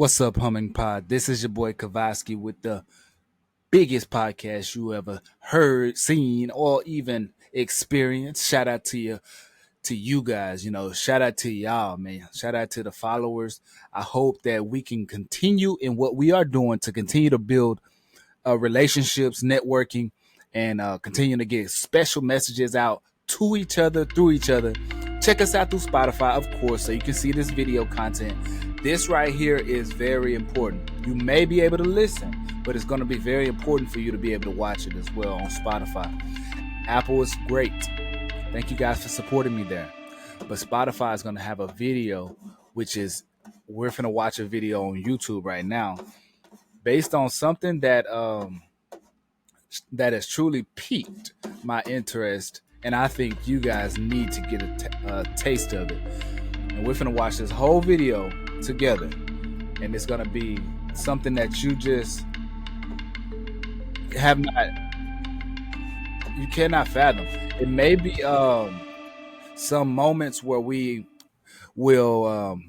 What's up, Humming Pod? This is your boy Kavaski with the biggest podcast you ever heard, seen, or even experienced. Shout out to you guys. Shout out to y'all, man. Shout out to the followers. I hope that we can continue in what we are doing to continue to build relationships, networking, and continue to get special messages out to each other, through each other. Check us out through Spotify, of course, so you can see this video content. This right here is very important. You may be able to listen, but it's going to be very important for you to be able to watch it as well on Spotify. Apple is great. Thank you guys for supporting me there. But Spotify is going to have a video, which is we're going to watch a video on YouTube right now based on something that has truly piqued my interest, and I think you guys need to get a taste of it. And we're gonna watch this whole video together, and it's gonna be something that you just you cannot fathom. It may be some moments where we will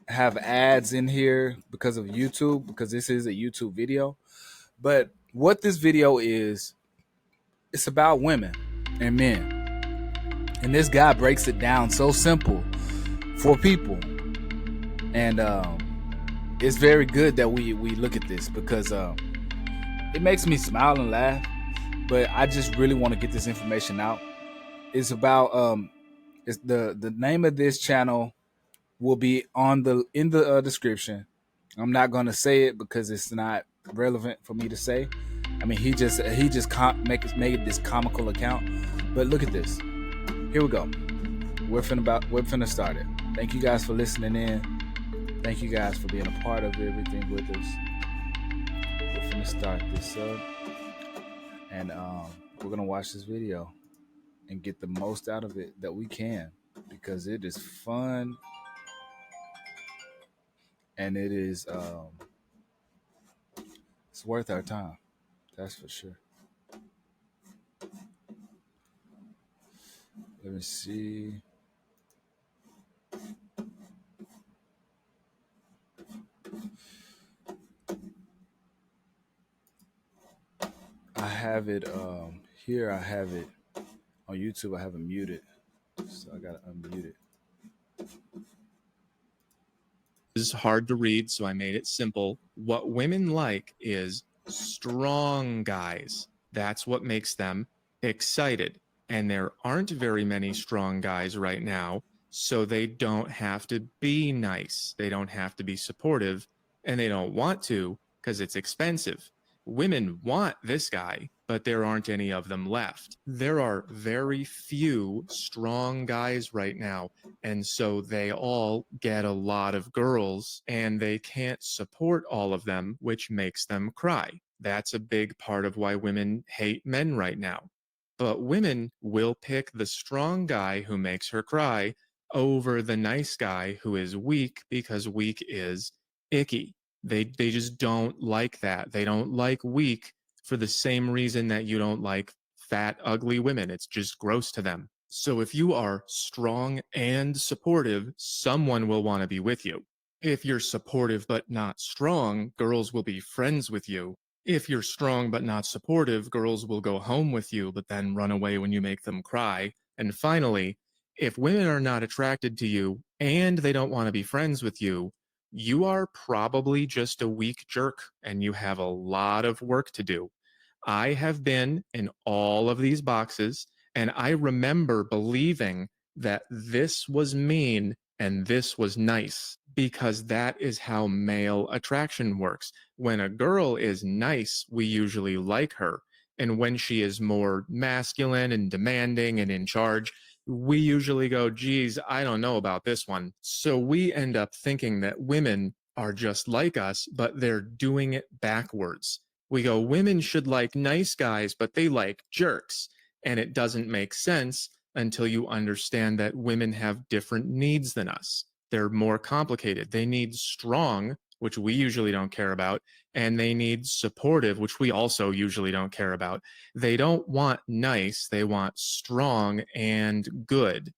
have ads in here because of YouTube, because this is a YouTube video. But what this video is, it's about women and men. And this guy breaks it down so simple for people. And it's very good that we look at this, because it makes me smile and laugh. But I just really want to get this information out. It's about it's the name of this channel will be in the description. I'm not going to say it because it's not relevant for me to say. I mean, he just made this comical account. But look at this. Here we go. We're finna start it. Thank you guys for listening in. Thank you guys for being a part of everything with us. We're finna start this up, and we're gonna watch this video and get the most out of it that we can, because it is fun and it is it's worth our time. That's for sure. Let me see. I have it here. I have it on YouTube. I have it muted, so I gotta unmute it. Is hard to read, so I made it simple. What women like is strong guys. That's what makes them excited. And there aren't very many strong guys right now, so they don't have to be nice. They don't have to be supportive, and they don't want to because it's expensive. Women want this guy, but there aren't any of them left. There are very few strong guys right now, and so they all get a lot of girls, and they can't support all of them, which makes them cry. That's a big part of why women hate men right now. But women will pick the strong guy who makes her cry over the nice guy who is weak, because weak is icky. They just don't like that. They don't like weak for the same reason that you don't like fat, ugly women. It's just gross to them. So if you are strong and supportive, someone will want to be with you. If you're supportive but not strong, girls will be friends with you. If you're strong but not supportive, girls will go home with you but then run away when you make them cry. And finally, if women are not attracted to you and they don't want to be friends with you, you are probably just a weak jerk and you have a lot of work to do. I have been in all of these boxes, and I remember believing that this was mean and this was nice, because that is how male attraction works. When a girl is nice, we usually like her. And when she is more masculine and demanding and in charge, we usually go, geez, I don't know about this one. So we end up thinking that women are just like us, but they're doing it backwards. We go, women should like nice guys, but they like jerks. And it doesn't make sense until you understand that women have different needs than us. They're more complicated. They need strong, which we usually don't care about, and they need supportive, which we also usually don't care about. They don't want nice, they want strong and good.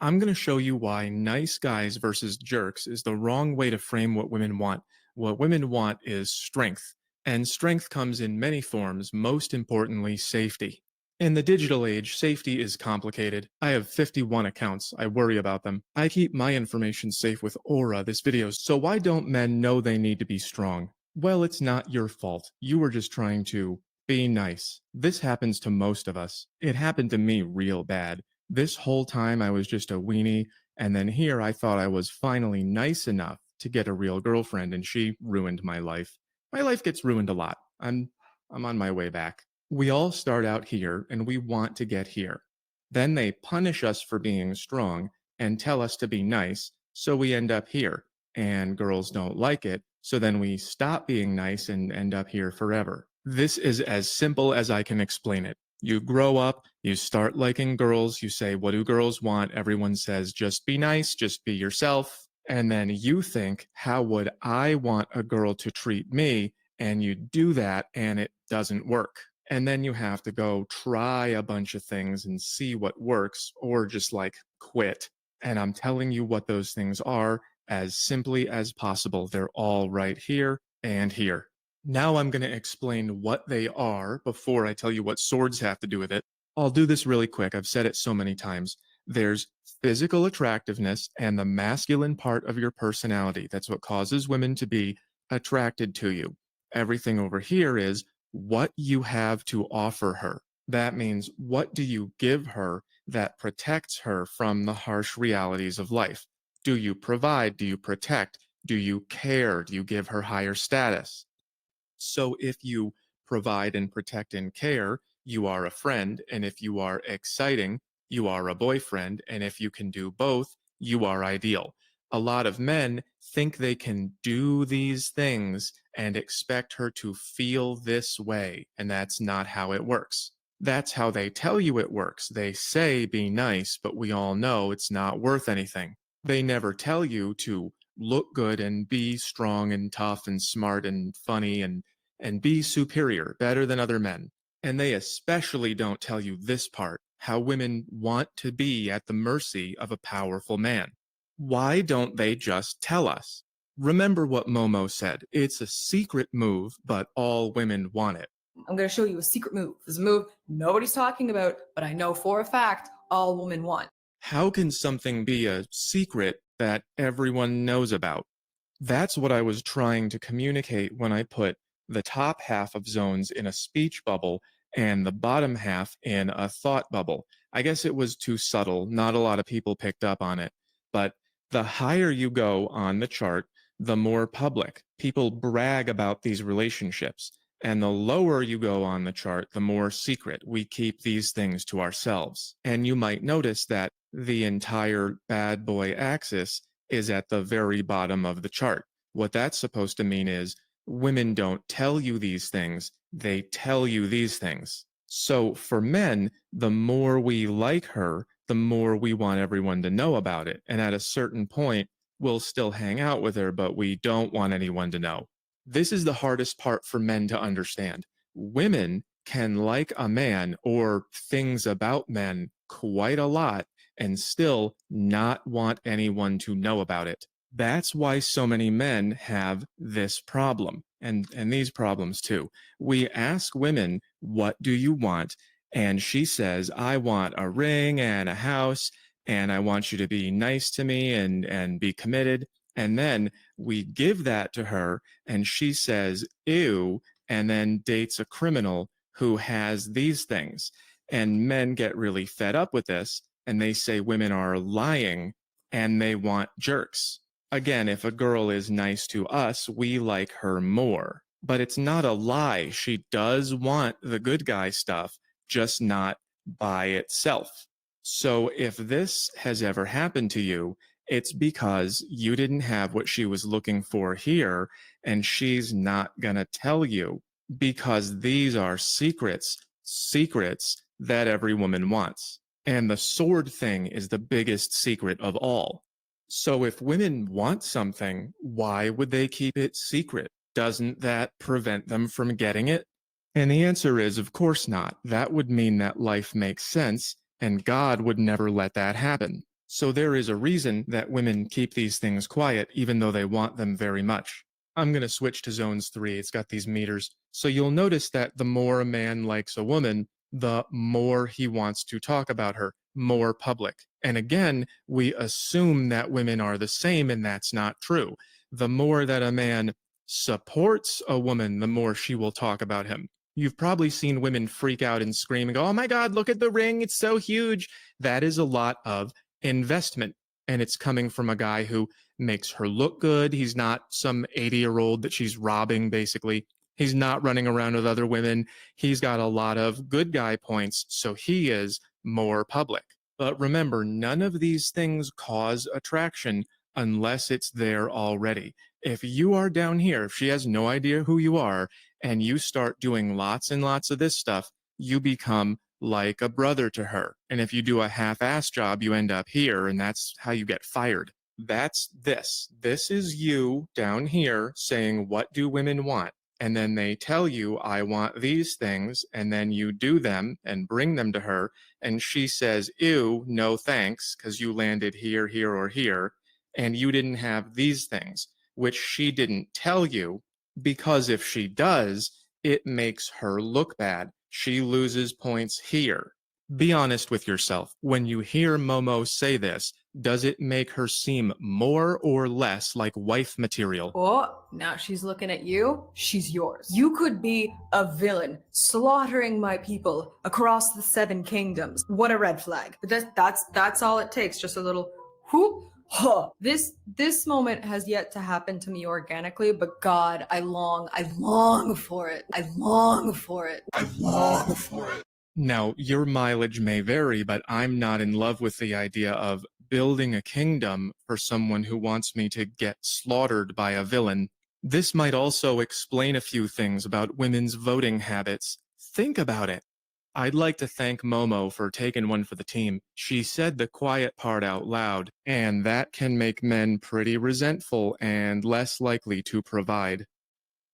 I'm going to show you why nice guys versus jerks is the wrong way to frame what women want. What women want is strength, and strength comes in many forms, most importantly, safety. In the digital age, safety is complicated. I have 51 accounts. I worry about them. I keep my information safe with Aura, this video. So why don't men know they need to be strong? Well, it's not your fault. You were just trying to be nice. This happens to most of us. It happened to me real bad. This whole time I was just a weenie, and then here I thought I was finally nice enough to get a real girlfriend, and she ruined my life. My life gets ruined a lot. I'm on my way back. We all start out here and we want to get here. Then they punish us for being strong and tell us to be nice, so we end up here. And girls don't like it, so then we stop being nice and end up here forever. This is as simple as I can explain it. You grow up, you start liking girls, you say, what do girls want? Everyone says, just be nice, just be yourself. And then you think, how would I want a girl to treat me? And you do that and it doesn't work. And then you have to go try a bunch of things and see what works, or just like quit. And I'm telling you what those things are as simply as possible. They're all right here and here. Now I'm going to explain what they are before I tell you what swords have to do with it. I'll do this really quick. I've said it so many times. There's physical attractiveness and the masculine part of your personality. That's what causes women to be attracted to you. Everything over here is what you have to offer her. That means, what do you give her that protects her from the harsh realities of life? Do you provide? Do you protect? Do you care? Do you give her higher status? So if you provide and protect and care, you are a friend. And if you are exciting, you are a boyfriend. And if you can do both, you are ideal. A lot of men think they can do these things and expect her to feel this way. And that's not how it works. That's how they tell you it works. They say be nice, but we all know it's not worth anything. They never tell you to look good and be strong and tough and smart and funny and be superior, better than other men. And they especially don't tell you this part, how women want to be at the mercy of a powerful man. Why don't they just tell us? Remember what Momo said. It's a secret move, but all women want it. I'm going to show you a secret move. This is a move nobody's talking about, but I know for a fact all women want. How can something be a secret that everyone knows about? That's what I was trying to communicate when I put the top half of zones in a speech bubble and the bottom half in a thought bubble. I guess it was too subtle. Not a lot of people picked up on it. But the higher you go on the chart, the more public. People brag about these relationships. And the lower you go on the chart, the more secret. We keep these things to ourselves. And you might notice that the entire bad boy axis is at the very bottom of the chart. What that's supposed to mean is women don't tell you these things, they tell you these things. So for men, the more we like her, the more we want everyone to know about it. And at a certain point, we'll still hang out with her, but we don't want anyone to know. This is the hardest part for men to understand. Women can like a man or things about men quite a lot and still not want anyone to know about it. That's why so many men have this problem and these problems too. We ask women, what do you want? And she says, I want a ring and a house, and I want you to be nice to me and be committed. And then we give that to her, and she says, ew, and then dates a criminal who has these things. And men get really fed up with this, and they say women are lying, and they want jerks. Again, if a girl is nice to us, we like her more. But it's not a lie. She does want the good guy stuff, just not by itself. So if this has ever happened to you, it's because you didn't have what she was looking for here, and she's not gonna tell you, because these are secrets that every woman wants. And the sword thing is the biggest secret of all. So if women want something, why would they keep it secret? Doesn't that prevent them from getting it? And the answer is, of course not. That would mean that life makes sense, and God would never let that happen. So there is a reason that women keep these things quiet, even though they want them very much. I'm going to switch to zones 3. It's got these meters. So you'll notice that the more a man likes a woman, the more he wants to talk about her, more public. And again, we assume that women are the same, and that's not true. The more that a man supports a woman, the more she will talk about him. You've probably seen women freak out and scream and go, "Oh my God, look at the ring. It's so huge." That is a lot of investment. And it's coming from a guy who makes her look good. He's not some 80-year-old that she's robbing, basically. He's not running around with other women. He's got a lot of good guy points, so he is more public. But remember, none of these things cause attraction unless it's there already. If you are down here, if she has no idea who you are, and you start doing lots and lots of this stuff, you become like a brother to her. And if you do a half-ass job, you end up here, and that's how you get fired. That's this. This is you down here saying, what do women want? And then they tell you, I want these things. And then you do them and bring them to her. And she says, ew, no thanks, because you landed here, here, or here. And you didn't have these things, which she didn't tell you, because if she does, it makes her look bad. She loses points here. Be honest with yourself. When you hear Momo say this, does it make her seem more or less like wife material? Oh, now she's looking at you. She's yours. You could be a villain, slaughtering my people across the 7 kingdoms. What a red flag. But that's all it takes. Just a little whoop. Huh. This moment has yet to happen to me organically, but God, I long for it. I long for it. I long for it. Now, your mileage may vary, but I'm not in love with the idea of building a kingdom for someone who wants me to get slaughtered by a villain. This might also explain a few things about women's voting habits. Think about it. I'd like to thank Momo for taking one for the team. She said the quiet part out loud, and that can make men pretty resentful and less likely to provide.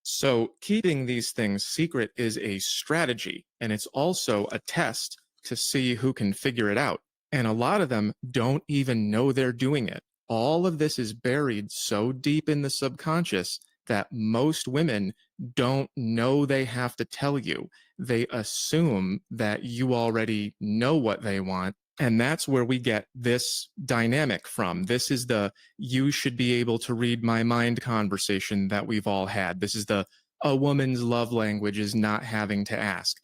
So keeping these things secret is a strategy, and it's also a test to see who can figure it out. And a lot of them don't even know they're doing it. All of this is buried so deep in the subconscious that most women don't know they have to tell you. They assume that you already know what they want. And that's where we get this dynamic from. This is the you should be able to read my mind conversation that we've all had. This is the a woman's love language is not having to ask.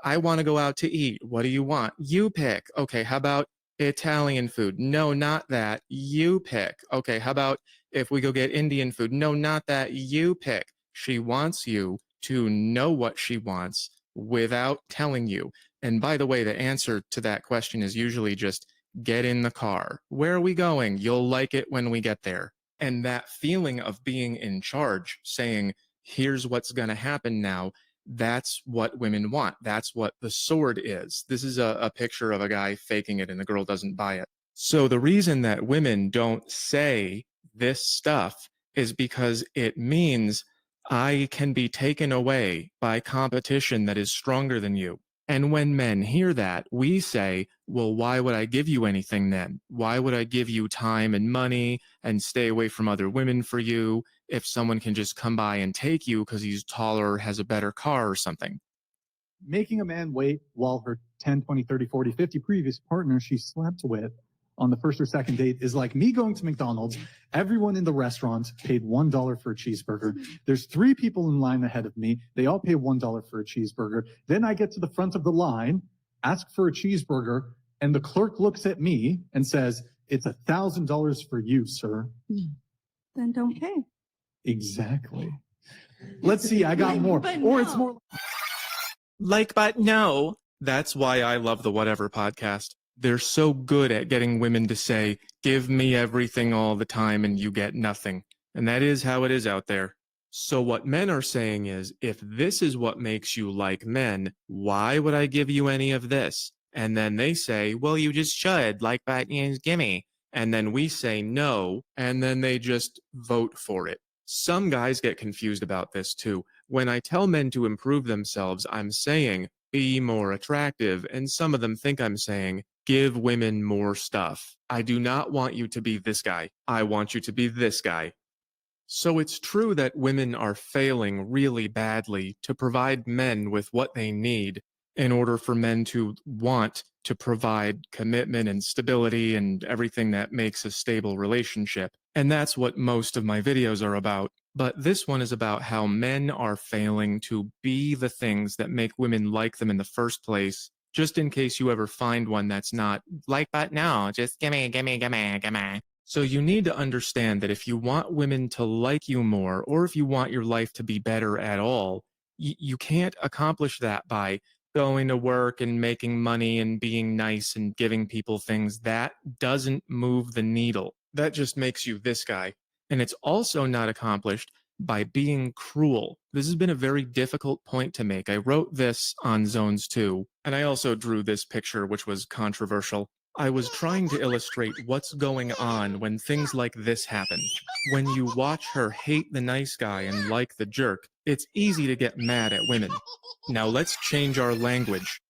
I want to go out to eat. What do you want? You pick. Okay, how about Italian food? No, not that. You pick. Okay, how about if we go get Indian food? No, not that. You pick. She wants you to know what she wants without telling you. And by the way, the answer to that question is usually just get in the car. Where are we going? You'll like it when we get there. And that feeling of being in charge, saying, here's what's going to happen now, that's what women want. That's what the sword is. This is a picture of a guy faking it and the girl doesn't buy it. So the reason that women don't say this stuff is because it means I can be taken away by competition that is stronger than you. And when men hear that, we say, well, why would I give you anything then? Why would I give you time and money and stay away from other women for you if someone can just come by and take you because he's taller or has a better car or something? Making a man wait while her 10, 20, 30, 40, 50 previous partners she slept with on the first or second date is like me going to McDonald's. Everyone in the restaurant paid $1 for a cheeseburger. There's 3 people in line ahead of me. They all pay $1 for a cheeseburger. Then I get to the front of the line, ask for a cheeseburger, and the clerk looks at me and says, it's $1,000 for you, sir. Then don't pay. Exactly. Let's see, I got more. But Or no. it's more Like, but no. That's why I love the Whatever podcast. They're so good at getting women to say, give me everything all the time and you get nothing. And that is how it is out there. So what men are saying is, if this is what makes you like men, why would I give you any of this? And then they say, well, you just should, like, but gimme. And then we say no, and then they just vote for it. Some guys get confused about this too. When I tell men to improve themselves, I'm saying, be more attractive. And some of them think I'm saying, give women more stuff. I do not want you to be this guy. I want you to be this guy. So it's true that women are failing really badly to provide men with what they need in order for men to want to provide commitment and stability and everything that makes a stable relationship. And that's what most of my videos are about. But this one is about how men are failing to be the things that make women like them in the first place, just in case you ever find one that's not like, but no, just gimme, gimme, gimme, gimme. So you need to understand that if you want women to like you more, or if you want your life to be better at all, you can't accomplish that by going to work and making money and being nice and giving people things. That doesn't move the needle. That just makes you this guy. And it's also not accomplished by being cruel. This has been a very difficult point to make. I wrote this on Zones 2, and I also drew this picture, which was controversial. I was trying to illustrate what's going on when things like this happen. When you watch her hate the nice guy and like the jerk, it's easy to get mad at women. Now let's change our language.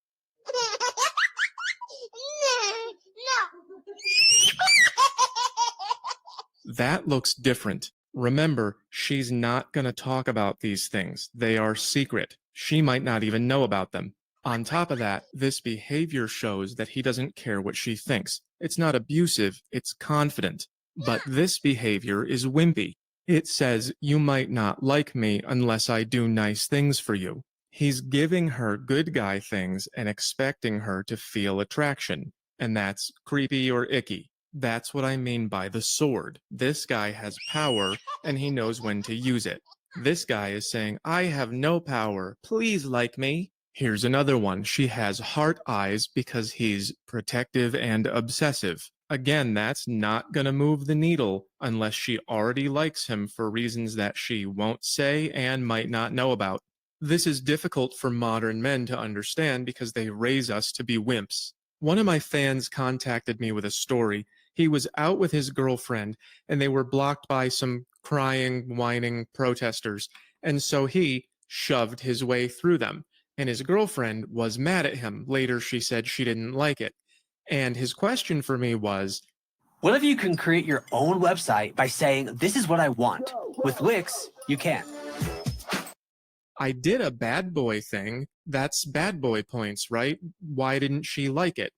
That looks different. Remember, she's not going to talk about these things. They are secret. She might not even know about them. On top of that, this behavior shows that he doesn't care what she thinks. It's not abusive, it's confident. But this behavior is wimpy. It says, you might not like me unless I do nice things for you. He's giving her good guy things and expecting her to feel attraction. And that's creepy or icky. That's what I mean by the sword. This guy has power, and he knows when to use it. This guy is saying, I have no power. Please like me. Here's another one. She has heart eyes because he's protective and obsessive. Again, that's not gonna move the needle unless she already likes him for reasons that she won't say and might not know about. This is difficult for modern men to understand because they raise us to be wimps. One of my fans contacted me with a story. He was out with his girlfriend, and they were blocked by some crying, whining protesters, and so he shoved his way through them. And his girlfriend was mad at him. Later, she said she didn't like it. And his question for me was, what if you can create your own website by saying, this is what I want? With Wix, you can. I did a bad boy thing. That's bad boy points, right? Why didn't she like it?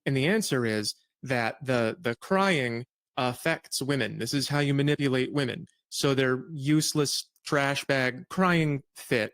And the answer is that the crying affects women. This is how you manipulate women. So their useless trash bag crying fit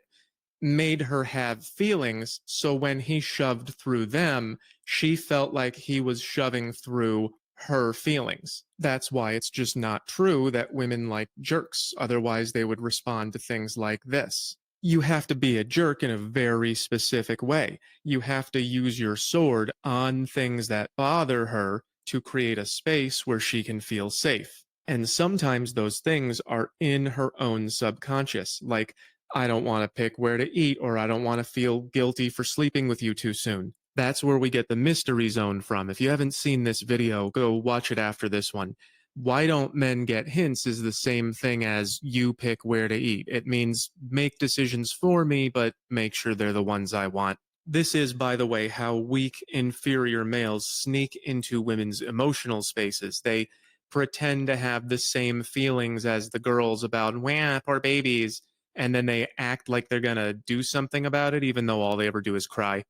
made her have feelings. So when he shoved through them, she felt like he was shoving through her feelings. That's why it's just not true that women like jerks. Otherwise, they would respond to things like this. You have to be a jerk in a very specific way. You have to use your sword on things that bother her to create a space where she can feel safe. And sometimes those things are in her own subconscious, like, I don't want to pick where to eat, or I don't want to feel guilty for sleeping with you too soon. That's where we get the mystery zone from. If you haven't seen this video, go watch it after this one. Why don't men get hints is the same thing as you pick where to eat. It means make decisions for me, but make sure they're the ones I want. This is, by the way, how weak, inferior males sneak into women's emotional spaces. They pretend to have the same feelings as the girls about, wah, poor babies, and then they act like they're gonna do something about it, even though all they ever do is cry.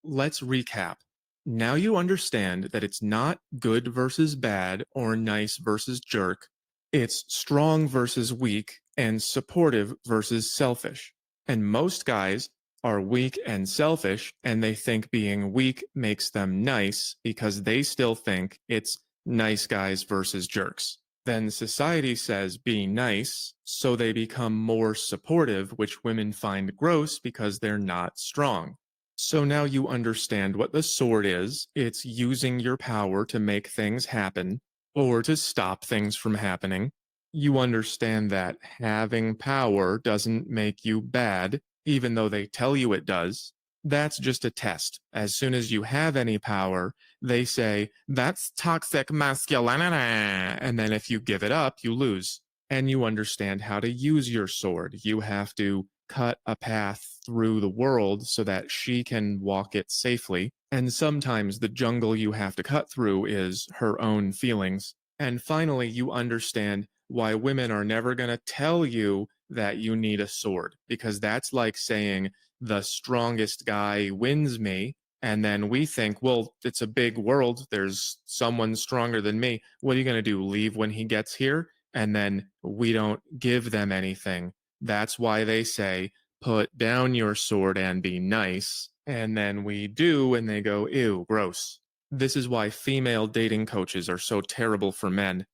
Let's recap. Now you understand that it's not good versus bad or nice versus jerk. It's strong versus weak and supportive versus selfish. And most guys are weak and selfish, and they think being weak makes them nice because they still think it's nice guys versus jerks. Then society says be nice, so they become more supportive, which women find gross because they're not strong. So now you understand what the sword is. It's using your power to make things happen or to stop things from happening. You understand that having power doesn't make you bad, even though they tell you it does. That's just a test. As soon as you have any power, they say, that's toxic masculinity. And then if you give it up, you lose. And you understand how to use your sword. You have to cut a path through the world so that she can walk it safely. And sometimes the jungle you have to cut through is her own feelings. And finally, you understand why women are never going to tell you that you need a sword, because that's like saying the strongest guy wins me. And then we think, well, it's a big world. There's someone stronger than me. What are you going to do? Leave when he gets here? And then we don't give them anything. That's why they say, put down your sword and be nice. And then we do, and they go, ew, gross. This is why female dating coaches are so terrible for men.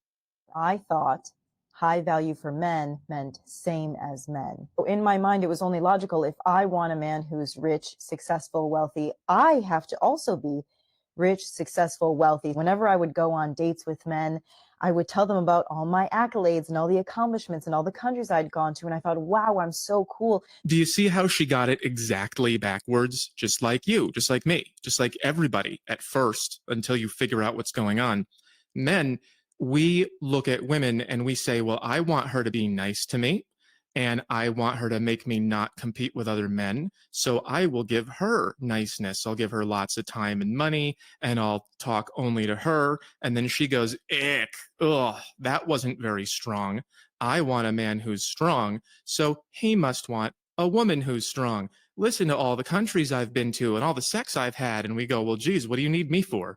I thought high value for men meant same as men. In my mind, it was only logical. If I want a man who's rich, successful, wealthy, I have to also be rich, successful, wealthy. Whenever I would go on dates with men, I would tell them about all my accolades and all the accomplishments and all the countries I'd gone to. And I thought, wow, I'm so cool. Do you see how she got it exactly backwards? Just like you, just like me, just like everybody at first, until you figure out what's going on. Men, we look at women and we say, well, I want her to be nice to me, and I want her to make me not compete with other men. So I will give her niceness. I'll give her lots of time and money, and I'll talk only to her. And then she goes, ick, ugh, that wasn't very strong. I want a man who's strong, so he must want a woman who's strong. Listen to all the countries I've been to and all the sex I've had. And we go, well, geez, what do you need me for?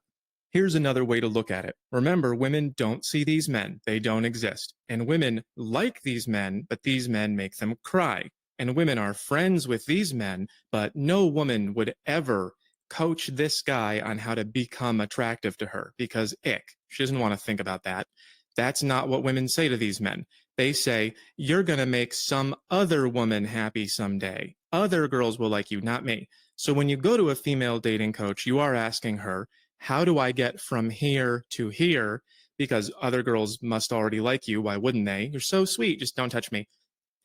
Here's another way to look at it. Remember, women don't see these men. They don't exist. And women like these men, but these men make them cry. And women are friends with these men, but no woman would ever coach this guy on how to become attractive to her, because ick, she doesn't want to think about that. That's not what women say to these men. They say, you're going to make some other woman happy someday. Other girls will like you, not me. So when you go to a female dating coach, you are asking her, how do I get from here to here? Because other girls must already like you. Why wouldn't they? You're so sweet. Just don't touch me.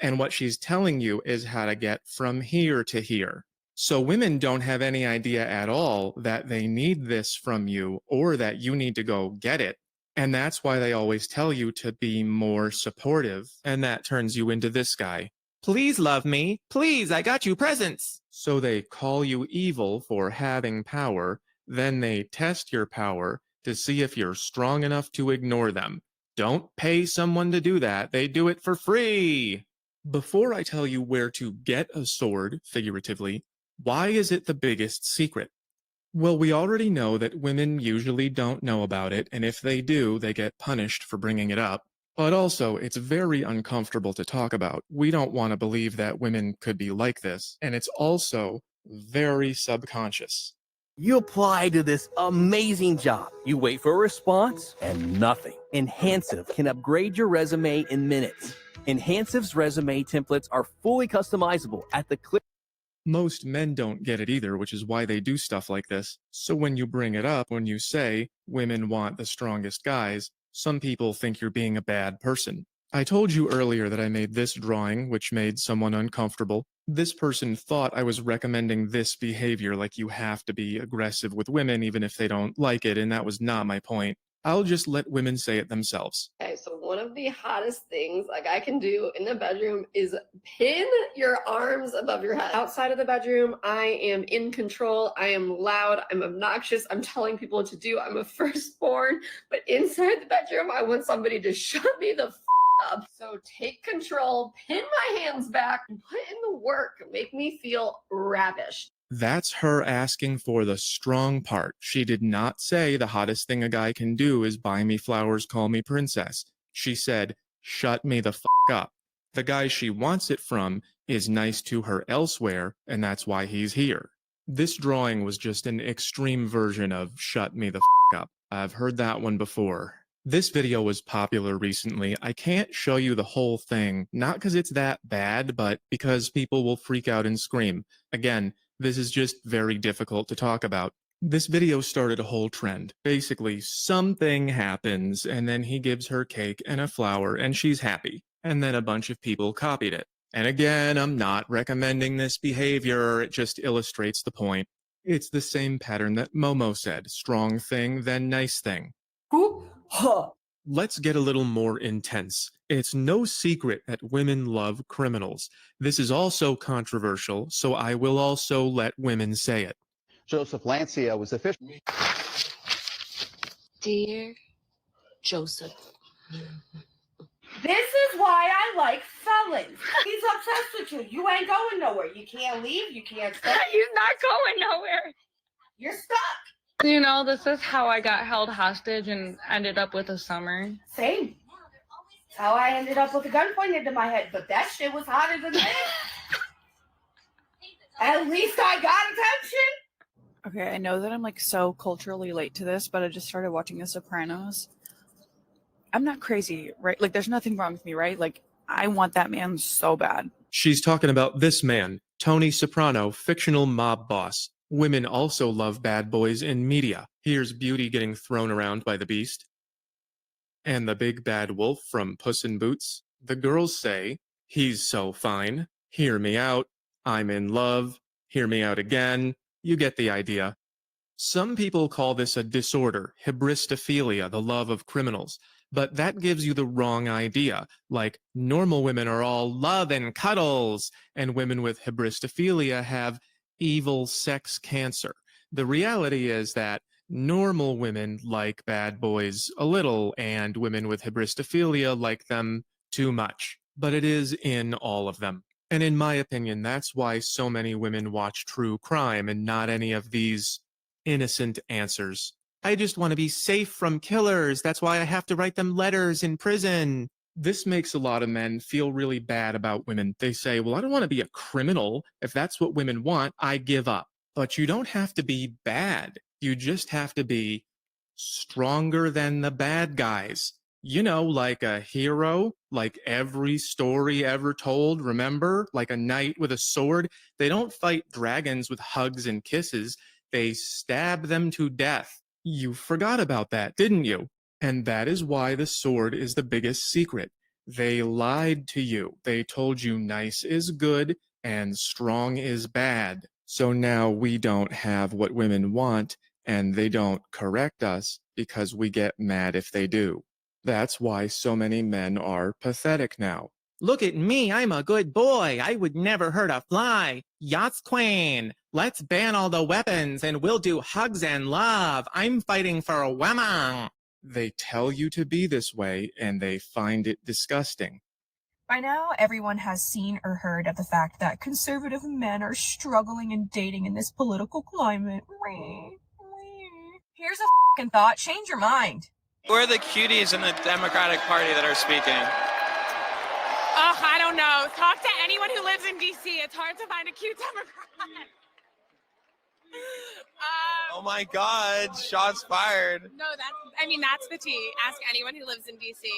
And what she's telling you is how to get from here to here. So women don't have any idea at all that they need this from you or that you need to go get it. And that's why they always tell you to be more supportive. And that turns you into this guy. Please love me. Please, I got you presents. So they call you evil for having power. Then they test your power to see if you're strong enough to ignore them. Don't pay someone to do that. They do it for free. Before I tell you where to get a sword, figuratively, why is it the biggest secret? Well, we already know that women usually don't know about it, and if they do, they get punished for bringing it up. But also, it's very uncomfortable to talk about. We don't want to believe that women could be like this, and it's also very subconscious. You apply to this amazing job. You wait for a response and nothing. Enhansive can upgrade your resume in minutes. Enhansive's resume templates are fully customizable at the click. Most men don't get it either, which is why they do stuff like this. So when you bring it up, when you say women want the strongest guys, some people think you're being a bad person. I told you earlier that I made this drawing, which made someone uncomfortable. This person thought I was recommending this behavior, like you have to be aggressive with women even if they don't like it, and that was not my point. I'll just let women say it themselves. Okay, so one of the hottest things like I can do in the bedroom is pin your arms above your head. Outside of the bedroom, I am in control. I am loud. I'm obnoxious. I'm telling people what to do. I'm a firstborn. But inside the bedroom, I want somebody to shut me the up. So take control, pin my hands back, and put in the work. Make me feel ravished. That's her asking for the strong part. She did not say the hottest thing a guy can do is buy me flowers, call me princess. She said, shut me the up. The guy she wants it from is nice to her elsewhere, and that's why he's here. This drawing was just an extreme version of shut me the up. I've heard that one before. This video was popular recently. I can't show you the whole thing, not because it's that bad, but because people will freak out and scream. Again, this is just very difficult to talk about. This video started a whole trend. Basically, something happens, and then he gives her cake and a flower, and she's happy. And then a bunch of people copied it. And again, I'm not recommending this behavior, it just illustrates the point. It's the same pattern that Momo said, strong thing, then nice thing. Let's get a little more intense. It's no secret that women love criminals. This is also controversial, so I will also let women say it. Joseph Lancia was officially... Dear Joseph, This is why I like felons. He's obsessed with you. You ain't going nowhere. You can't leave. You can't stay. He's not going nowhere. You're stuck. You know, this is how I got held hostage and ended up with a summer. Same. That's how I ended up with a gun pointed to my head, but that shit was hotter than that. At least I got attention. Okay, I know that I'm like so culturally late to this, but I just started watching The Sopranos. I'm not crazy, right? Like, there's nothing wrong with me, right? Like, I want that man so bad. She's talking about this man, Tony Soprano, fictional mob boss. Women also love bad boys in media. Here's Beauty getting thrown around by the Beast. And the big bad wolf from Puss in Boots. The girls say, he's so fine. Hear me out. I'm in love. Hear me out again. You get the idea. Some people call this a disorder, hybristophilia, the love of criminals. But that gives you the wrong idea. Like, normal women are all love and cuddles, and women with hybristophilia have evil sex cancer. The reality is that normal women like bad boys a little, and women with hybristophilia like them too much. But it is in all of them. And in my opinion, that's why so many women watch true crime and not any of these innocent answers. I just want to be safe from killers. That's why I have to write them letters in prison. This makes a lot of men feel really bad about women. They say, well, I don't want to be a criminal. If that's what women want, I give up. But you don't have to be bad. You just have to be stronger than the bad guys. You know, like a hero, like every story ever told, remember? Like a knight with a sword. They don't fight dragons with hugs and kisses. They stab them to death. You forgot about that, didn't you? And that is why the sword is the biggest secret. They lied to you. They told you nice is good and strong is bad. So now we don't have what women want, and they don't correct us because we get mad if they do. That's why so many men are pathetic now. Look at me, I'm a good boy. I would never hurt a fly. Yachts Queen, let's ban all the weapons and we'll do hugs and love. I'm fighting for a woman. They tell you to be this way and they find it disgusting. By now, everyone has seen or heard of the fact that conservative men are struggling and dating in this political climate. Here's a fucking thought, change your mind. Who are the cuties in the Democratic Party that are speaking? Oh, I don't know. Talk to anyone who lives in D.C. It's hard to find a cute Democrat. Oh my God, shots fired. No, that's the tea. Ask anyone who lives in D.C.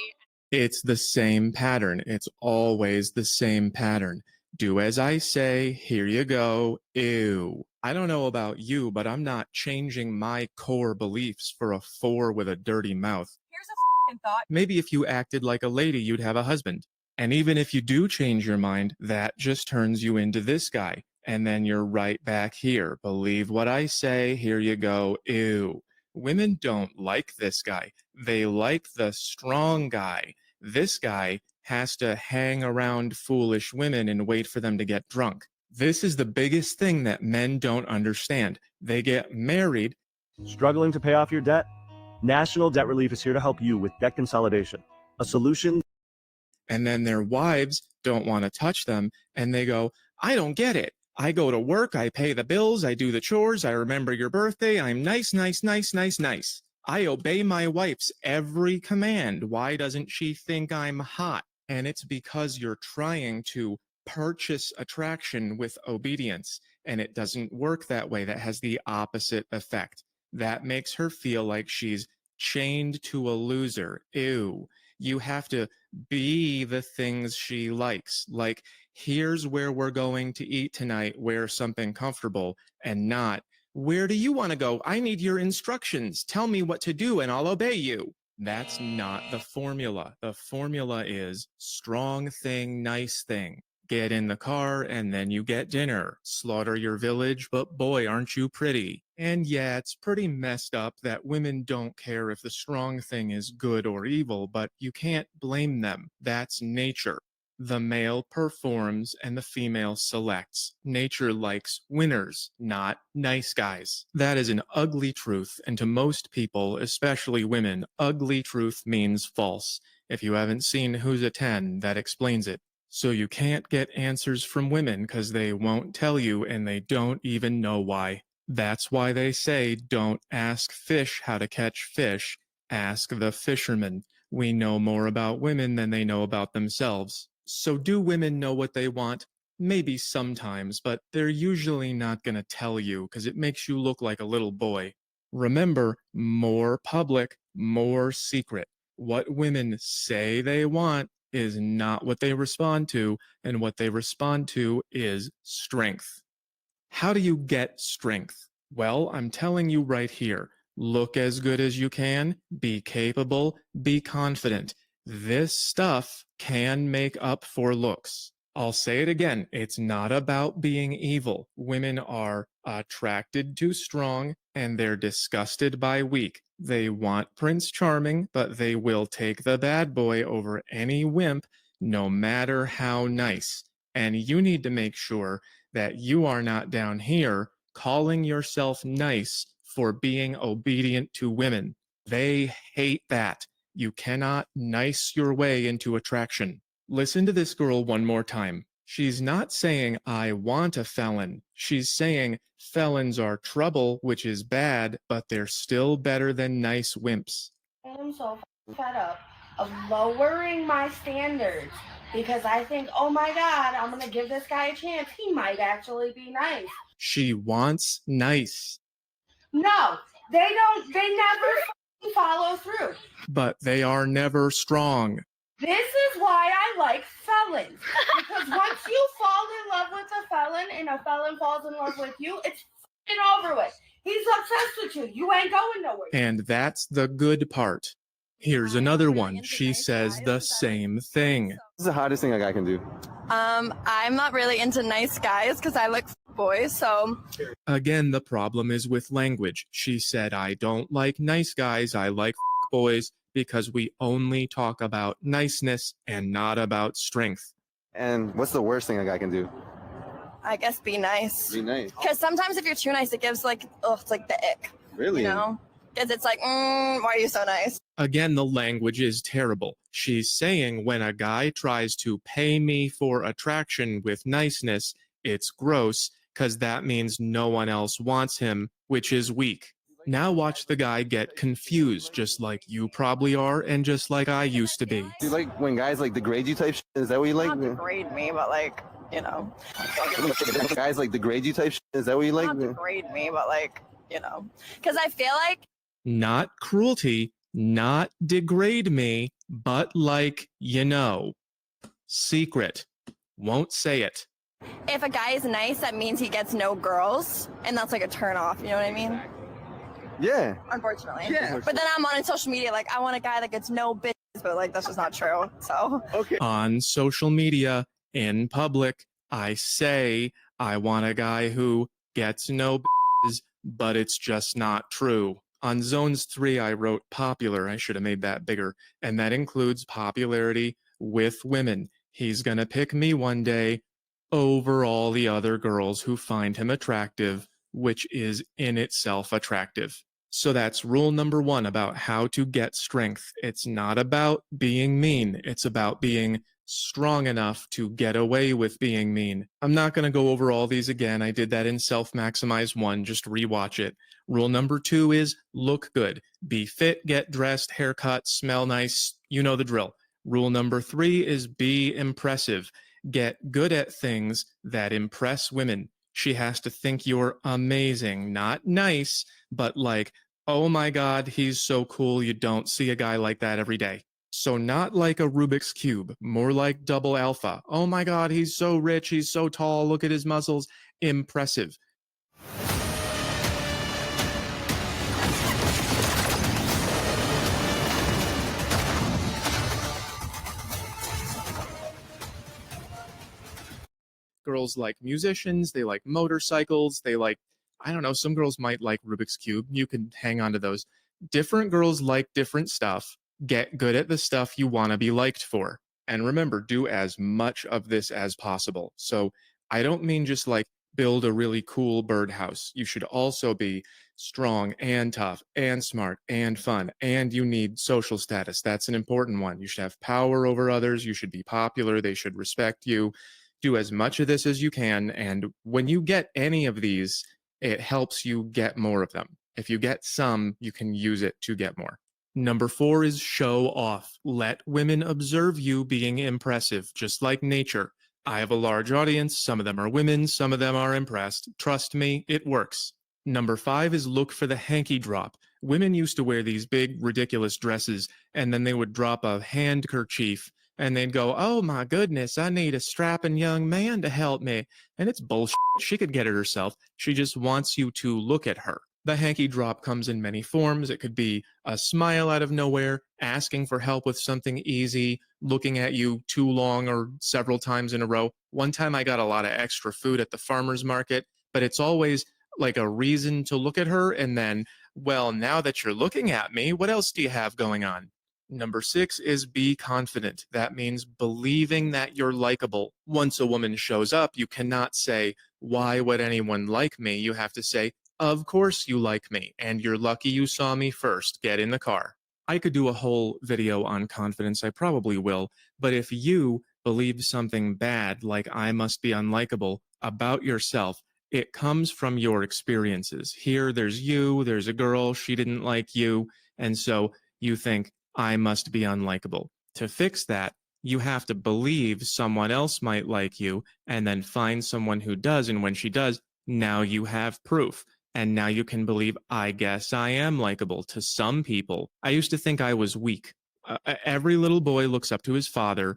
It's the same pattern. It's always the same pattern. Do as I say, here you go, ew. I don't know about you, but I'm not changing my core beliefs for a 4 with a dirty mouth. Here's a fucking thought. Maybe if you acted like a lady, you'd have a husband. And even if you do change your mind, that just turns you into this guy. And then you're right back here. Believe what I say, here you go, ew. Women don't like this guy. They like the strong guy. This guy has to hang around foolish women and wait for them to get drunk. This is the biggest thing that men don't understand. They get married. Struggling to pay off your debt? National Debt Relief is here to help you with debt consolidation. A solution. And then their wives don't want to touch them, and they go, I don't get it. I go to work, I pay the bills, I do the chores, I remember your birthday, I'm nice, nice, nice, nice, nice. I obey my wife's every command. Why doesn't she think I'm hot? And it's because you're trying to purchase attraction with obedience, and it doesn't work that way. That has the opposite effect. That makes her feel like she's chained to a loser. Ew. You have to be the things she likes. Like, here's where we're going to eat tonight, wear something comfortable, and not, where do you want to go? I need your instructions. Tell me what to do and I'll obey you. That's not the formula. The formula is strong thing, nice thing. Get in the car and then you get dinner. Slaughter your village, but boy, aren't you pretty. And yeah, it's pretty messed up that women don't care if the strong thing is good or evil, but you can't blame them. That's nature. The male performs and the female selects. Nature likes winners, not nice guys. That is an ugly truth, and to most people, especially women, ugly truth means false. If you haven't seen Who's a 10, that explains it. So you can't get answers from women because they won't tell you and they don't even know why. That's why they say don't ask fish how to catch fish, ask the fisherman. We know more about women than they know about themselves. So do women know what they want? Maybe sometimes, but they're usually not going to tell you because it makes you look like a little boy. Remember, more public, more secret. What women say they want is not what they respond to, and what they respond to is strength. How do you get strength? Well, I'm telling you right here. Look as good as you can, be capable, be confident. This stuff can make up for looks. I'll say it again, it's not about being evil. Women are attracted to strong and they're disgusted by weak. They want Prince Charming, but they will take the bad boy over any wimp, no matter how nice. And you need to make sure that you are not down here calling yourself nice for being obedient to women. They hate that. You cannot nice your way into attraction. Listen to this girl one more time. She's not saying, I want a felon. She's saying, felons are trouble, which is bad, but they're still better than nice wimps. I'm so fed up of lowering my standards because I think, oh my God, I'm going to give this guy a chance. He might actually be nice. She wants nice. No, they don't. They never follow through. But they are never strong. This is why I like felons. Because once you fall in love with a felon and a felon falls in love with you, it's f***ing over with. He's obsessed with you. You ain't going nowhere. And that's the good part. Here's another one. She says the same thing. What's the hottest thing a guy can do? I'm not really into nice guys because I like boys, so. Again, the problem is with language. She said, I don't like nice guys, I like boys, because we only talk about niceness and not about strength. And what's the worst thing a guy can do? I guess be nice. Be nice. Because sometimes if you're too nice, it gives like, it's like the ick. Really? You know? Because it's like, why are you so nice? Again, the language is terrible. She's saying when a guy tries to pay me for attraction with niceness, it's gross, because that means no one else wants him, which is weak. Now watch the guy get confused, just like you probably are, and just like I used to be. Do you like when guys like degrade you type shit? Is that what you like? Not degrade me, but like, you know. Guys like degrade you type shit? Is that what you like? Not degrade me, but like, you know. Because I feel like Not cruelty, not degrade me, but like, you know. Secret. Won't say it. if a guy is nice, that means he gets no girls, and that's like a turn off. You know what I mean? Yeah. Unfortunately. Yeah. But then I'm on social media like, I want a guy that gets no bitches, but like that's just not true. So. Okay. On social media, in public, I say I want a guy who gets no bitches, but it's just not true. On Zones 3, I wrote popular. I should have made that bigger. And that includes popularity with women. He's gonna pick me one day over all the other girls who find him attractive, which is in itself attractive. So that's rule number 1 about how to get strength. It's not about being mean. It's about being strong enough to get away with being mean. I'm not going to go over all these again. I did that in Self-Maximize 1. Just rewatch it. Rule number 2 is look good. Be fit, get dressed, haircut, smell nice. You know the drill. Rule number 3 is be impressive. Get good at things that impress women. She has to think you're amazing, not nice, but like, oh my God, he's so cool. You don't see a guy like that every day. So not like a Rubik's Cube, more like double alpha. Oh my God, he's so rich, he's so tall, look at his muscles. Impressive. Girls like musicians, they like motorcycles, they like, I don't know, some girls might like Rubik's Cube. You can hang on to those. Different girls like different stuff. Get good at the stuff you want to be liked for. And remember, do as much of this as possible. So I don't mean just like build a really cool birdhouse. You should also be strong and tough and smart and fun. And you need social status. That's an important one. You should have power over others. You should be popular. They should respect you. Do as much of this as you can. And when you get any of these, it helps you get more of them. If you get some, you can use it to get more. Number 4 is show off. Let women observe you being impressive, just like nature. I have a large audience. Some of them are women. Some of them are impressed. Trust me, it works. Number 5 is look for the hanky drop. Women used to wear these big, ridiculous dresses, and then they would drop a handkerchief, and they'd go, oh my goodness, I need a strapping young man to help me. And it's bullshit. She could get it herself. She just wants you to look at her. The hanky drop comes in many forms. It could be a smile out of nowhere, asking for help with something easy, looking at you too long or several times in a row. One time I got a lot of extra food at the farmer's market, but it's always like a reason to look at her and then, well, now that you're looking at me, what else do you have going on? Number 6 is be confident. That means believing that you're likable. Once a woman shows up, you cannot say, why would anyone like me? You have to say, of course you like me, and you're lucky you saw me first. Get in the car. I could do a whole video on confidence, I probably will, but if you believe something bad, like I must be unlikable, about yourself, it comes from your experiences. Here, there's you, there's a girl, she didn't like you, and so you think, I must be unlikable. To fix that, you have to believe someone else might like you, and then find someone who does, and when she does, now you have proof. And now you can believe, I guess I am likable to some people. I used to think I was weak. Every little boy looks up to his father,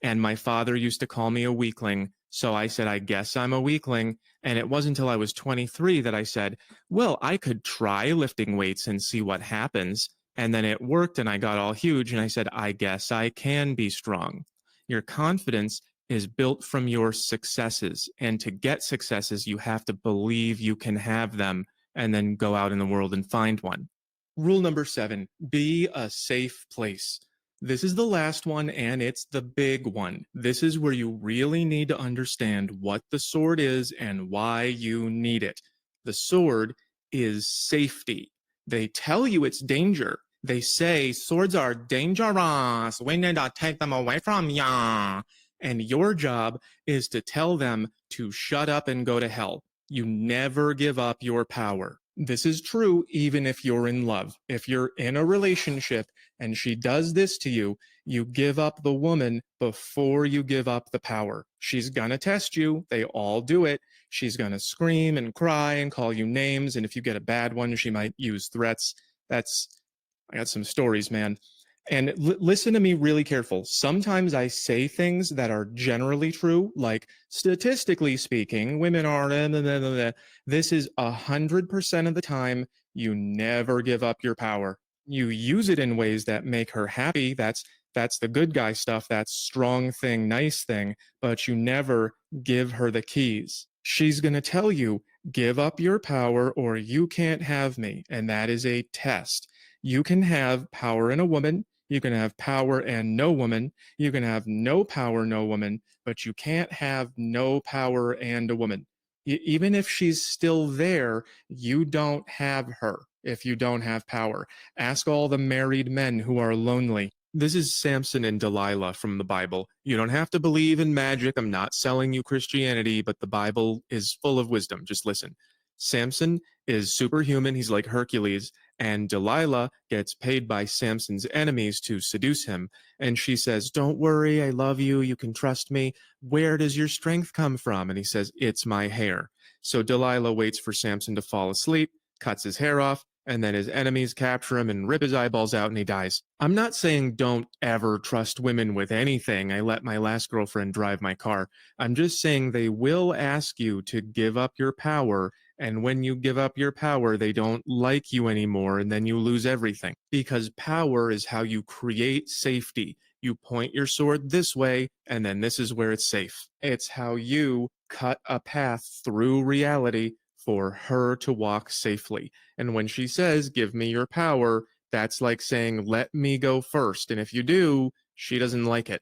and my father used to call me a weakling. So I said, I guess I'm a weakling. And it wasn't until I was 23 that I said, well, I could try lifting weights and see what happens. And then it worked and I got all huge. And I said, I guess I can be strong. Your confidence is built from your successes. And to get successes, you have to believe you can have them and then go out in the world and find one. Rule number 7, be a safe place. This is the last one, and it's the big one. This is where you really need to understand what the sword is and why you need it. The sword is safety. They tell you it's danger. They say swords are dangerous. We need to take them away from ya. And your job is to tell them to shut up and go to hell. You never give up your power. This is true even if you're in love. If you're in a relationship and she does this to you, you give up the woman before you give up the power. She's gonna test you. They all do it. She's gonna scream and cry and call you names. And if you get a bad one, she might use threats. I got some stories, man. And listen to me really careful. Sometimes I say things that are generally true, like statistically speaking, women are, this is 100% of the time. You never give up your power. You use it in ways that make her happy. That's the good guy stuff. That's strong thing, nice thing, but you never give her the keys. She's going to tell you, give up your power or you can't have me. And that is a test. You can have power in a woman. You can have power and no woman. You can have no power, no woman, but you can't have no power and a woman. Even if she's still there, you don't have her if you don't have power. Ask all the married men who are lonely. This is Samson and Delilah from the Bible. You don't have to believe in magic. I'm not selling you Christianity, but the Bible is full of wisdom. Just listen. Samson is superhuman. He's like Hercules. And Delilah gets paid by Samson's enemies to seduce him. And she says, don't worry, I love you, you can trust me. Where does your strength come from? And he says, it's my hair. So Delilah waits for Samson to fall asleep, cuts his hair off, and then his enemies capture him and rip his eyeballs out and he dies. I'm not saying don't ever trust women with anything. I let my last girlfriend drive my car. I'm just saying they will ask you to give up your power, and when you give up your power, they don't like you anymore, and then you lose everything. Because power is how you create safety. You point your sword this way, and then this is where it's safe. It's how you cut a path through reality for her to walk safely. And when she says, give me your power, that's like saying, let me go first. And if you do, she doesn't like it.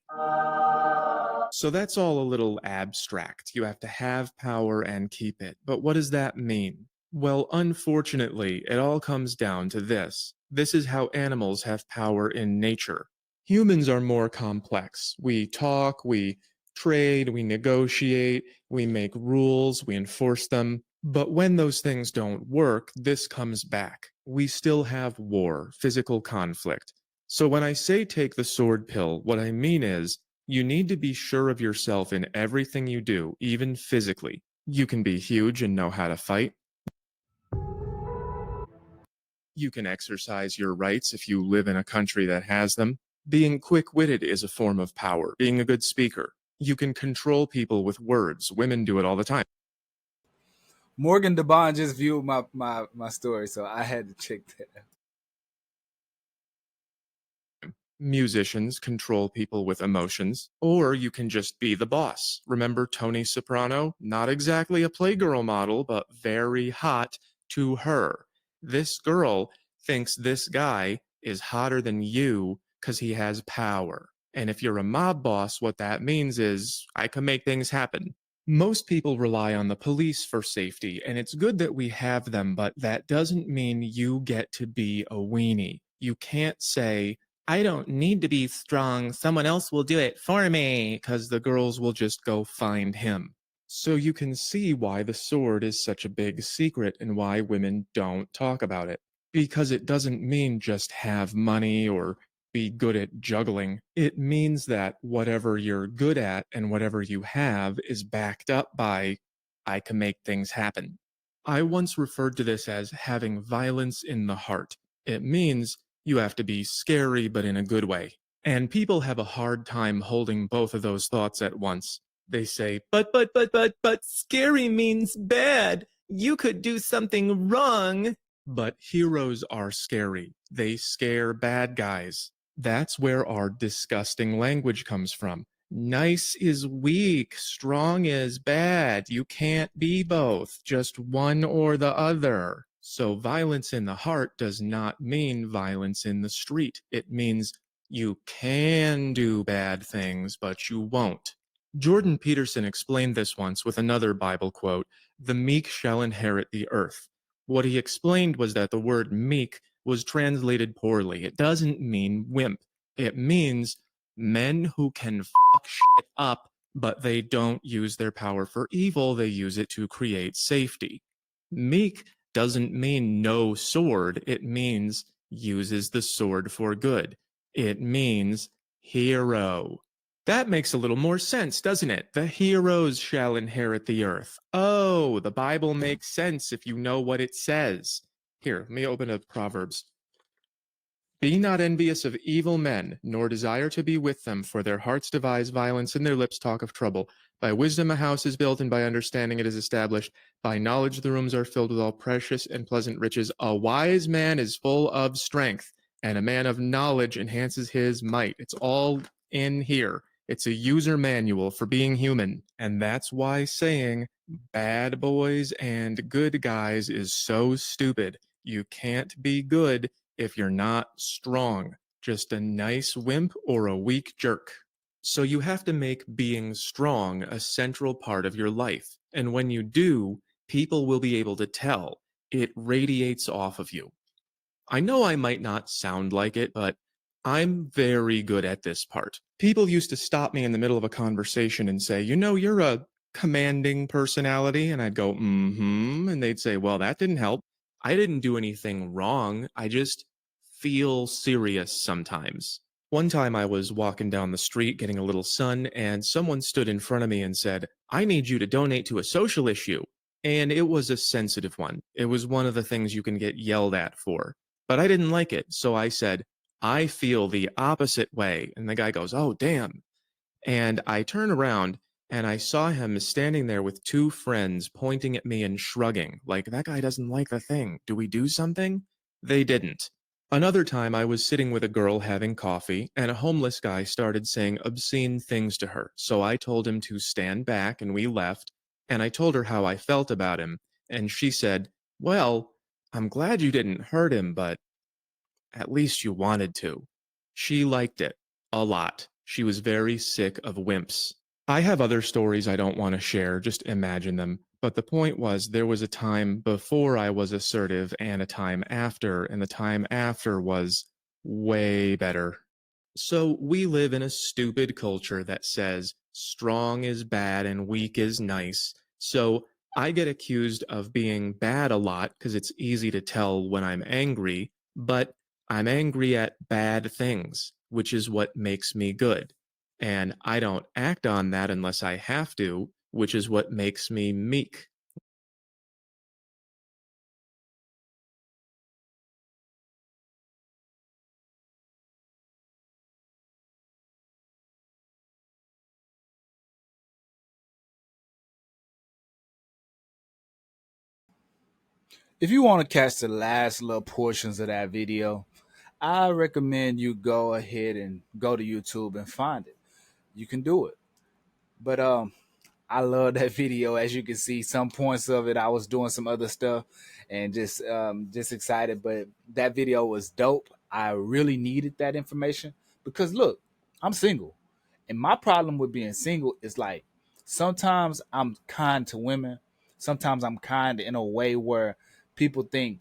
So that's all a little abstract. You have to have power and keep it. But what does that mean? Well, unfortunately, it all comes down to this. This is how animals have power in nature. Humans are more complex. We talk, we trade, we negotiate, we make rules, we enforce them. But when those things don't work, this comes back. We still have war, physical conflict. So when I say take the sword pill, what I mean is you need to be sure of yourself in everything you do, even physically. You can be huge and know how to fight. You can exercise your rights if you live in a country that has them. Being quick-witted is a form of power. Being a good speaker. You can control people with words. Women do it all the time. Morgan DeBond just viewed my story, so I had to check that out. Musicians control people with emotions, or you can just be the boss. Remember Tony Soprano? Not exactly a Playgirl model, but very hot to her. This girl thinks this guy is hotter than you because he has power. And if you're a mob boss, what that means is I can make things happen. Most people rely on the police for safety, and it's good that we have them, but that doesn't mean you get to be a weenie. You can't say, I don't need to be strong, someone else will do it for me, because the girls will just go find him. So you can see why the sword is such a big secret and why women don't talk about it. Because it doesn't mean just have money or be good at juggling. It means that whatever you're good at and whatever you have is backed up by, I can make things happen. I once referred to this as having violence in the heart. It means you have to be scary, but in a good way. And people have a hard time holding both of those thoughts at once. They say, but, scary means bad. You could do something wrong. But heroes are scary. They scare bad guys. That's where our disgusting language comes from. Nice is weak, strong is bad. You can't be both, just one or the other. So violence in the heart does not mean violence in the street. It means you can do bad things, but you won't. Jordan Peterson explained this once with another Bible quote, "The meek shall inherit the earth." What he explained was that the word meek was translated poorly. It doesn't mean wimp. It means men who can fuck shit up, but they don't use their power for evil. They use it to create safety. Meek doesn't mean no sword. It means uses the sword for good. It means hero. That makes a little more sense, doesn't it? The heroes shall inherit the earth. Oh, the Bible makes sense if you know what it says. Here, let me open up Proverbs. Be not envious of evil men, nor desire to be with them, for their hearts devise violence, and their lips talk of trouble. By wisdom a house is built, and by understanding it is established. By knowledge the rooms are filled with all precious and pleasant riches. A wise man is full of strength, and a man of knowledge enhances his might. It's all in here. It's a user manual for being human. And that's why saying bad boys and good guys is so stupid. You can't be good if you're not strong, just a nice wimp or a weak jerk. So you have to make being strong a central part of your life. And when you do, people will be able to tell. It radiates off of you. I know I might not sound like it, but I'm very good at this part. People used to stop me in the middle of a conversation and say, you know, you're a commanding personality. And I'd go, mm-hmm. And they'd say, well, that didn't help. I didn't do anything wrong. I just feel serious sometimes. One time I was walking down the street getting a little sun, and someone stood in front of me and said, I need you to donate to a social issue. And it was a sensitive one. It was one of the things you can get yelled at for. But I didn't like it, so I said, I feel the opposite way. And the guy goes, oh, damn. And I turn around and I saw him standing there with two friends pointing at me and shrugging, like, that guy doesn't like the thing. Do we do something? They didn't. Another time I was sitting with a girl having coffee, and a homeless guy started saying obscene things to her. So I told him to stand back, and we left. And I told her how I felt about him. And she said, well, I'm glad you didn't hurt him, but at least you wanted to. She liked it a lot. She was very sick of wimps. I have other stories I don't want to share, just imagine them. But the point was, there was a time before I was assertive and a time after, and the time after was way better. So we live in a stupid culture that says strong is bad and weak is nice. So I get accused of being bad a lot because it's easy to tell when I'm angry, but I'm angry at bad things, which is what makes me good. And I don't act on that unless I have to, which is what makes me meek. If you want to catch the last little portions of that video, I recommend you go ahead and go to YouTube and find it. You can do it. But I love that video. As you can see, some points of it I was doing some other stuff and just excited. But that video was dope. I really needed that information because look, I'm single. And my problem with being single is like sometimes I'm kind to women. Sometimes I'm kind in a way where people think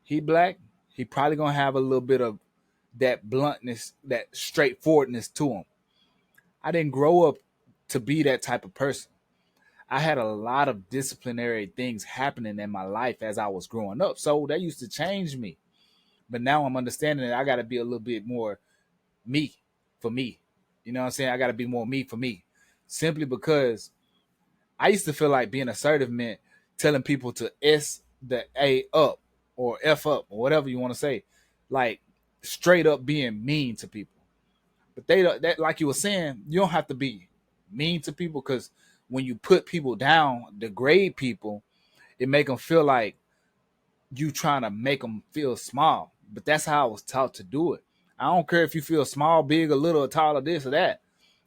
he black, he probably gonna have a little bit of that bluntness, that straightforwardness to him. I didn't grow up to be that type of person. I had a lot of disciplinary things happening in my life as I was growing up. So that used to change me. But now I'm understanding that I got to be a little bit more me for me. You know what I'm saying? I got to be more me for me. Simply because I used to feel like being assertive meant telling people to S the A up or F up or whatever you want to say. Like straight up being mean to people. But they don't, that, like you were saying, you don't have to be mean to people because when you put people down, degrade people, it make them feel like you trying to make them feel small. But that's how I was taught to do it. I don't care if you feel small, big, or little, or tall, or this or that.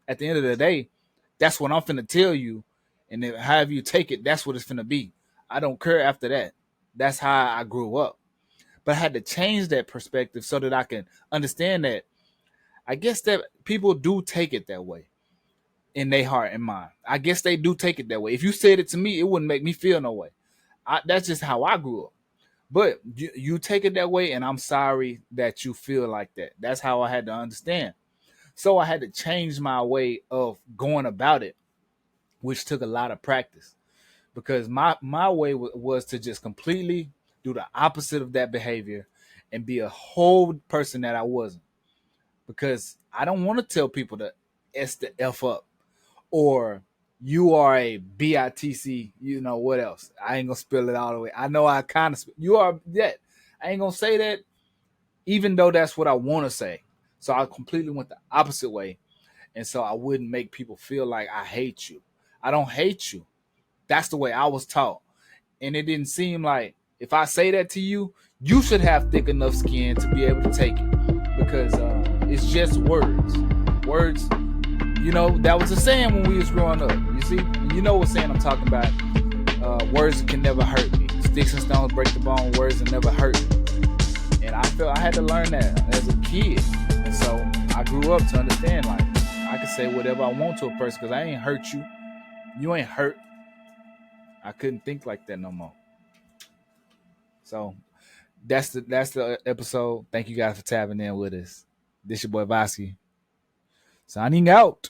At the end of the day, that's what I'm finna tell you, and then however you take it, that's what it's finna be. I don't care after that. That's how I grew up. But I had to change that perspective so that I can understand that I guess that people do take it that way in their heart and mind. I guess they do take it that way. If you said it to me, it wouldn't make me feel no way. That's just how I grew up. But you take it that way, and I'm sorry that you feel like that. That's how I had to understand. So I had to change my way of going about it, which took a lot of practice. Because my way was to just completely do the opposite of that behavior and be a whole person that I wasn't. Because I don't want to tell people to S the F up or you are a BITC, you know what else? I ain't gonna spill it all the way. I know I kind of you are that. I ain't gonna say that, even though that's what I want to say. So I completely went the opposite way, and so I wouldn't make people feel like I hate you. I don't hate you. That's the way I was taught, and it didn't seem like if I say that to you, you should have thick enough skin to be able to take it because it's just words. Words. You know, that was a saying when we was growing up. You see, you know what saying I'm talking about. Words can never hurt me. Sticks and stones break the bone. Words will never hurt me. And I felt I had to learn that as a kid. And so I grew up to understand, like, I can say whatever I want to a person because I ain't hurt you. You ain't hurt. I couldn't think like that no more. So that's the episode. Thank you guys for tapping in with us. This your boy Vasky. Signing out.